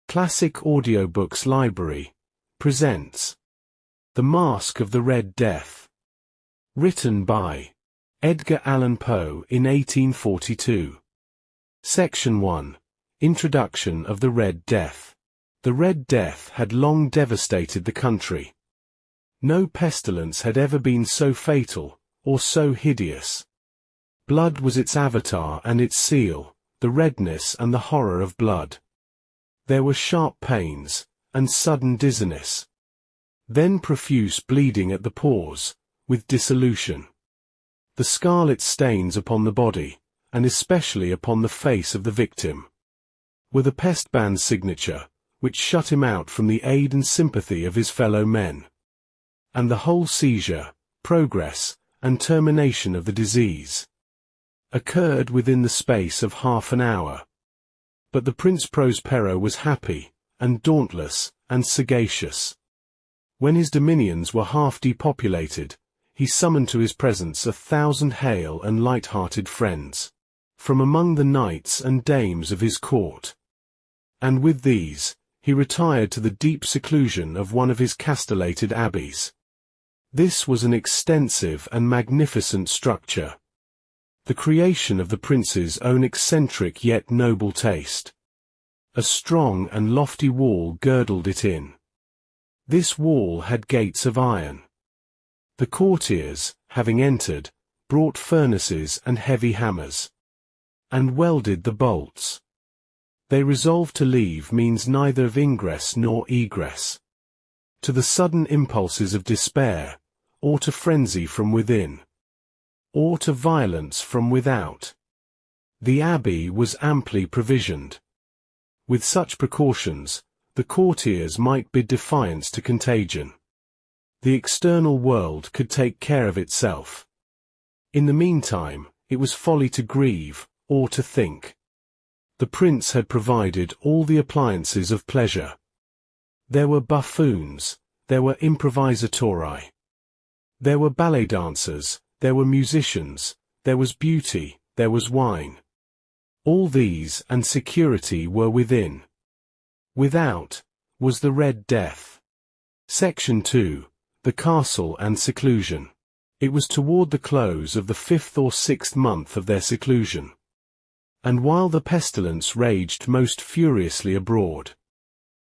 Classic Audiobooks Library presents The Masque of the Red Death, written by Edgar Allan Poe in 1842. Section 1. Introduction of the Red Death. The Red Death had long devastated the country. No pestilence had ever been so fatal, or so hideous. Blood was its avatar and its seal, the redness and the horror of blood. There were sharp pains, and sudden dizziness. Then profuse bleeding at the pores, with dissolution. The scarlet stains upon the body, and especially upon the face of the victim, were the pestban's signature, which shut him out from the aid and sympathy of his fellow men. And the whole seizure, progress, and termination of the disease occurred within the space of half an hour. But the Prince Prospero was happy, and dauntless, and sagacious. When his dominions were half depopulated, he summoned to his presence 1,000 hale and light-hearted friends, from among the knights and dames of his court. And with these, he retired to the deep seclusion of one of his castellated abbeys. This was an extensive and magnificent structure, the creation of the prince's own eccentric yet noble taste. A strong and lofty wall girdled it in. This wall had gates of iron. The courtiers, having entered, brought furnaces and heavy hammers, and welded the bolts. They resolved to leave means neither of ingress nor egress, to the sudden impulses of despair, or to frenzy from within, or to violence from without. The abbey was amply provisioned. With such precautions, the courtiers might bid defiance to contagion. The external world could take care of itself. In the meantime, it was folly to grieve, or to think. The prince had provided all the appliances of pleasure. There were buffoons, there were improvisatori. There were ballet dancers, there were musicians, there was beauty, there was wine. All these and security were within. Without was the Red Death. Section 2. The Castle and Seclusion. It was toward the close of the 5th or 6th month of their seclusion, and while the pestilence raged most furiously abroad,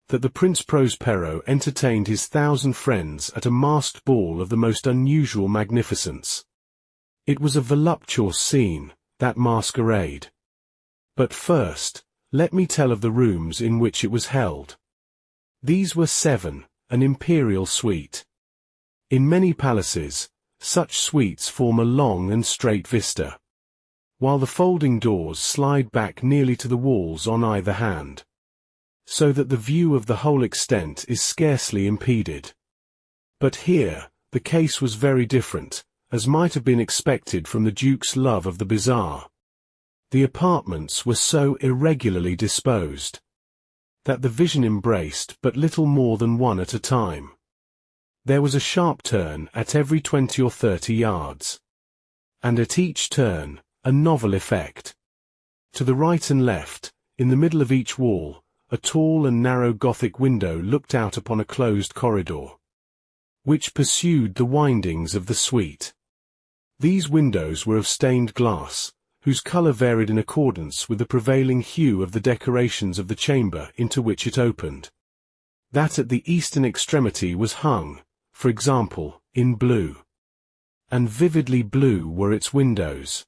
that the Prince Prospero entertained his 1,000 friends at a masked ball of the most unusual magnificence. It was a voluptuous scene, that masquerade. But first, let me tell of the rooms in which it was held. These were 7, an imperial suite. In many palaces, such suites form a long and straight vista, while the folding doors slide back nearly to the walls on either hand, so that the view of the whole extent is scarcely impeded. But here, the case was very different, as might have been expected from the Duke's love of the bizarre. The apartments were so irregularly disposed that the vision embraced but little more than one at a time. There was a sharp turn at every 20 or 30 yards, and at each turn, a novel effect. To the right and left, in the middle of each wall, a tall and narrow Gothic window looked out upon a closed corridor, which pursued the windings of the suite. These windows were of stained glass, whose colour varied in accordance with the prevailing hue of the decorations of the chamber into which it opened. That at the eastern extremity was hung, for example, in blue, and vividly blue were its windows.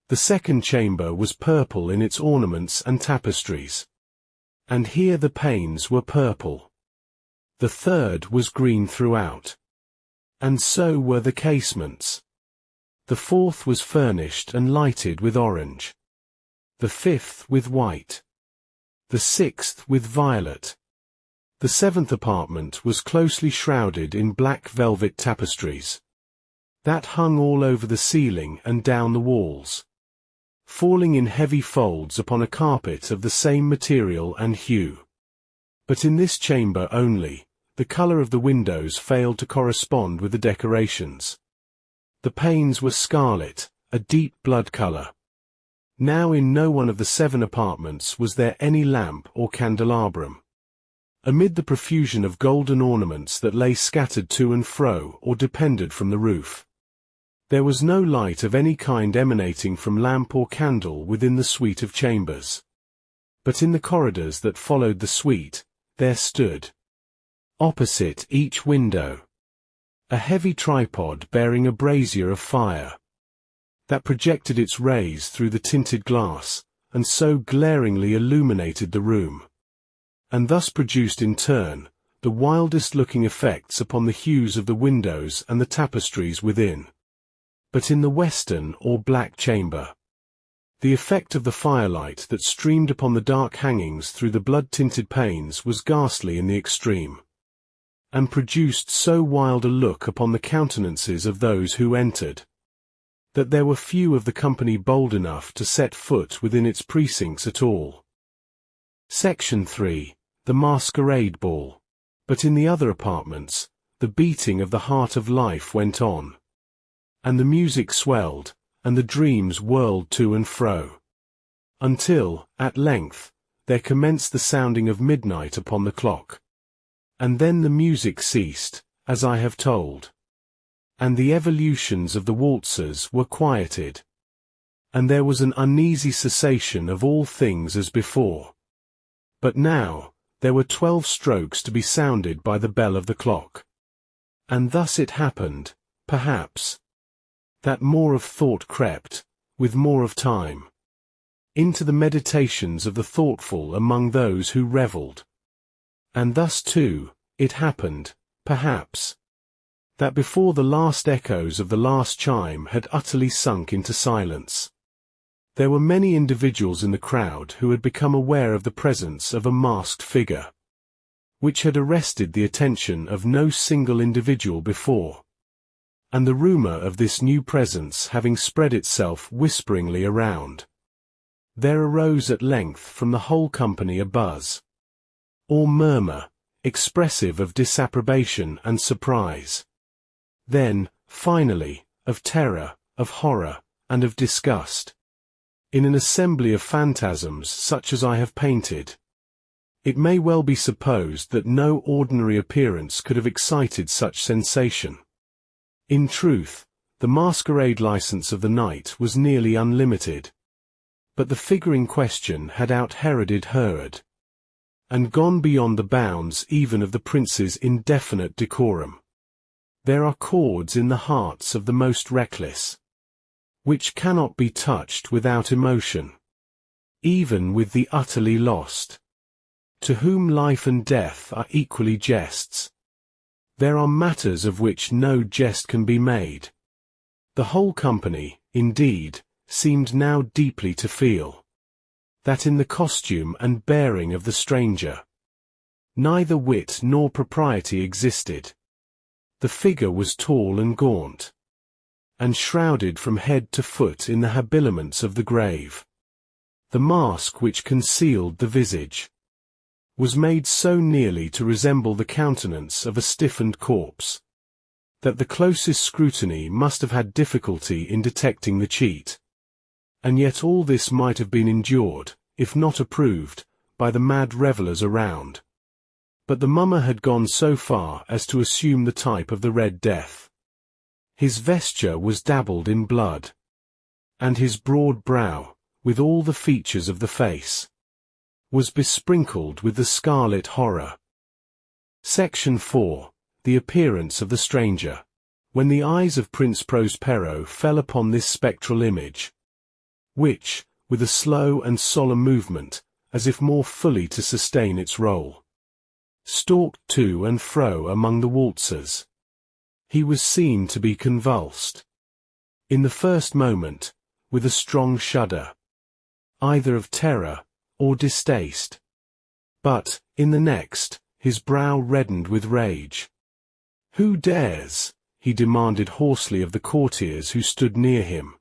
The second chamber was purple in its ornaments and tapestries, and here the panes were purple. The third was green throughout, and so were the casements. The fourth was furnished and lighted with orange, the fifth with white, the sixth with violet. The 7th apartment was closely shrouded in black velvet tapestries, that hung all over the ceiling and down the walls, falling in heavy folds upon a carpet of the same material and hue. But in this chamber only, the colour of the windows failed to correspond with the decorations. The panes were scarlet, a deep blood colour. Now in no one of the 7 apartments was there any lamp or candelabrum. amid the profusion of golden ornaments that lay scattered to and fro or depended from the roof. There was no light of any kind emanating from lamp or candle within the suite of chambers. But in the corridors that followed the suite, there stood, opposite each window, a heavy tripod bearing a brazier of fire, that projected its rays through the tinted glass, and so glaringly illuminated the room, and thus produced in turn the wildest-looking effects upon the hues of the windows and the tapestries within. But in the western or black chamber, the effect of the firelight that streamed upon the dark hangings through the blood-tinted panes was ghastly in the extreme, and produced so wild a look upon the countenances of those who entered, that there were few of the company bold enough to set foot within its precincts at all. Section 3. The Masquerade Ball. But in the other apartments, the beating of the heart of life went on, and the music swelled, and the dreams whirled to and fro, until, at length, there commenced the sounding of midnight upon the clock. And then the music ceased, as I have told, and the evolutions of the waltzers were quieted, and there was an uneasy cessation of all things as before. But now, there were 12 strokes to be sounded by the bell of the clock. And thus it happened, perhaps, that more of thought crept, with more of time, into the meditations of the thoughtful among those who revelled. And thus too, it happened, perhaps, that before the last echoes of the last chime had utterly sunk into silence, there were many individuals in the crowd who had become aware of the presence of a masked figure, which had arrested the attention of no single individual before. And the rumour of this new presence having spread itself whisperingly around, there arose at length from the whole company a buzz, or murmur, expressive of disapprobation and surprise. Then, finally, of terror, of horror, and of disgust. In an assembly of phantasms such as I have painted, it may well be supposed that no ordinary appearance could have excited such sensation. In truth, the masquerade license of the night was nearly unlimited. But the figure in question had out-Heroded Herod, and gone beyond the bounds even of the prince's indefinite decorum. There are chords in the hearts of the most reckless, which cannot be touched without emotion, even with the utterly lost, to whom life and death are equally jests. There are matters of which no jest can be made. The whole company, indeed, seemed now deeply to feel that in the costume and bearing of the stranger, neither wit nor propriety existed. The figure was tall and gaunt, and shrouded from head to foot in the habiliments of the grave. The mask which concealed the visage was made so nearly to resemble the countenance of a stiffened corpse, that the closest scrutiny must have had difficulty in detecting the cheat. And yet all this might have been endured, if not approved, by the mad revellers around. But the mummer had gone so far as to assume the type of the Red Death. His vesture was dabbled in blood, and his broad brow, with all the features of the face, was besprinkled with the scarlet horror. Section 4. The appearance of the stranger. When the eyes of Prince Prospero fell upon this spectral image, which, with a slow and solemn movement, as if more fully to sustain its role, stalked to and fro among the waltzers, he was seen to be convulsed, in the first moment, with a strong shudder, either of terror or distaste, but, in the next, his brow reddened with rage. "Who dares?" he demanded hoarsely of the courtiers who stood near him.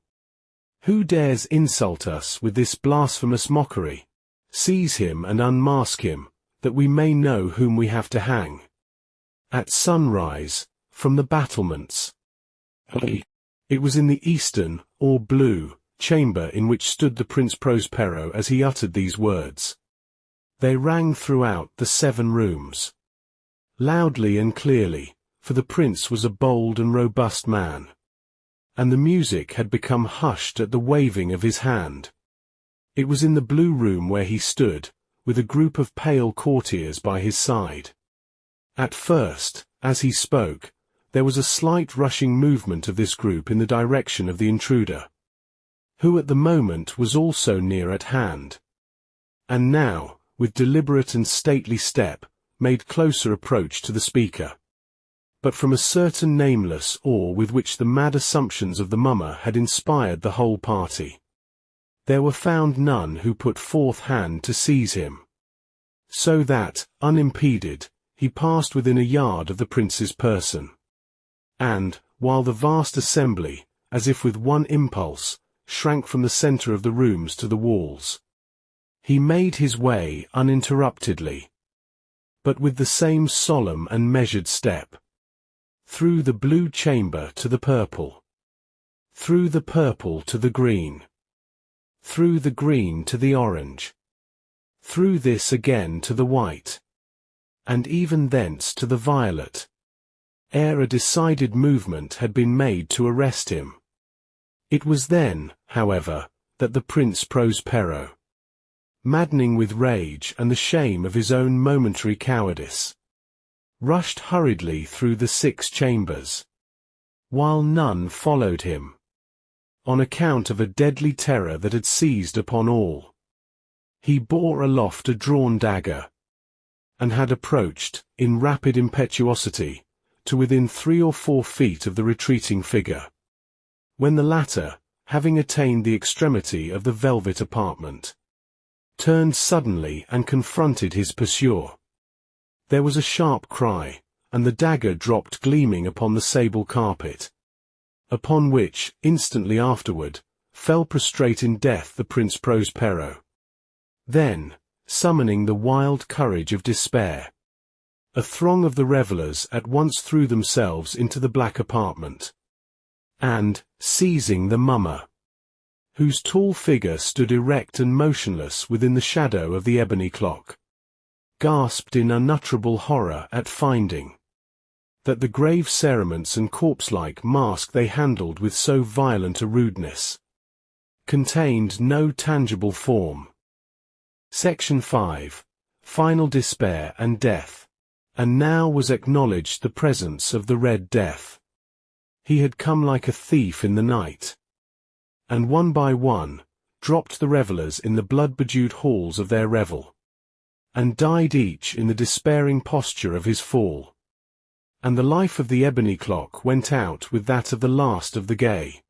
"Who dares insult us with this blasphemous mockery? Seize him and unmask him, that we may know whom we have to hang. At sunrise, from the battlements." It was in the eastern, or blue, chamber in which stood the Prince Prospero as he uttered these words. They rang throughout the 7 rooms. Loudly and clearly, for the prince was a bold and robust man. And the music had become hushed at the waving of his hand. It was in the blue room where he stood, with a group of pale courtiers by his side. At first, as he spoke, there was a slight rushing movement of this group in the direction of the intruder, who at the moment was also near at hand. And now, with deliberate and stately step, made closer approach to the speaker. But from a certain nameless awe with which the mad assumptions of the mummer had inspired the whole party, there were found none who put forth hand to seize him. So that, unimpeded, he passed within a yard of the prince's person. And, while the vast assembly, as if with one impulse, shrank from the centre of the rooms to the walls, he made his way uninterruptedly, but with the same solemn and measured step, through the blue chamber to the purple, through the purple to the green, through the green to the orange, through this again to the white, and even thence to the violet, ere a decided movement had been made to arrest him. It was then, however, that the Prince Prospero, maddening with rage and the shame of his own momentary cowardice, rushed hurriedly through the 6 chambers, while none followed him, on account of a deadly terror that had seized upon all. He bore aloft a drawn dagger, and had approached, in rapid impetuosity, to within 3 or 4 feet of the retreating figure, when the latter, having attained the extremity of the velvet apartment, turned suddenly and confronted his pursuer. There was a sharp cry, and the dagger dropped gleaming upon the sable carpet, upon which, instantly afterward, fell prostrate in death the Prince Prospero. Then, summoning the wild courage of despair, a throng of the revellers at once threw themselves into the black apartment, and, seizing the mummer, whose tall figure stood erect and motionless within the shadow of the ebony clock, gasped in unutterable horror at finding that the grave cerements and corpse-like mask they handled with so violent a rudeness contained no tangible form. Section 5. Final Despair and Death. And now was acknowledged the presence of the Red Death. He had come like a thief in the night, and one by one, dropped the revellers in the blood-bedewed halls of their revel, and died each in the despairing posture of his fall. And the life of the ebony clock went out with that of the last of the gay,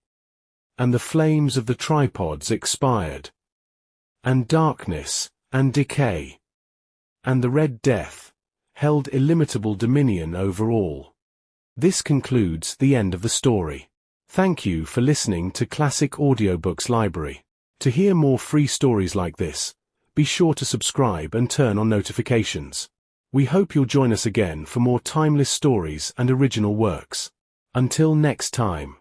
and the flames of the tripods expired, and darkness, and decay, and the Red Death held illimitable dominion over all. This concludes the end of the story. Thank you for listening to Classic Audiobooks Library. To hear more free stories like this, be sure to subscribe and turn on notifications. We hope you'll join us again for more timeless stories and original works. Until next time.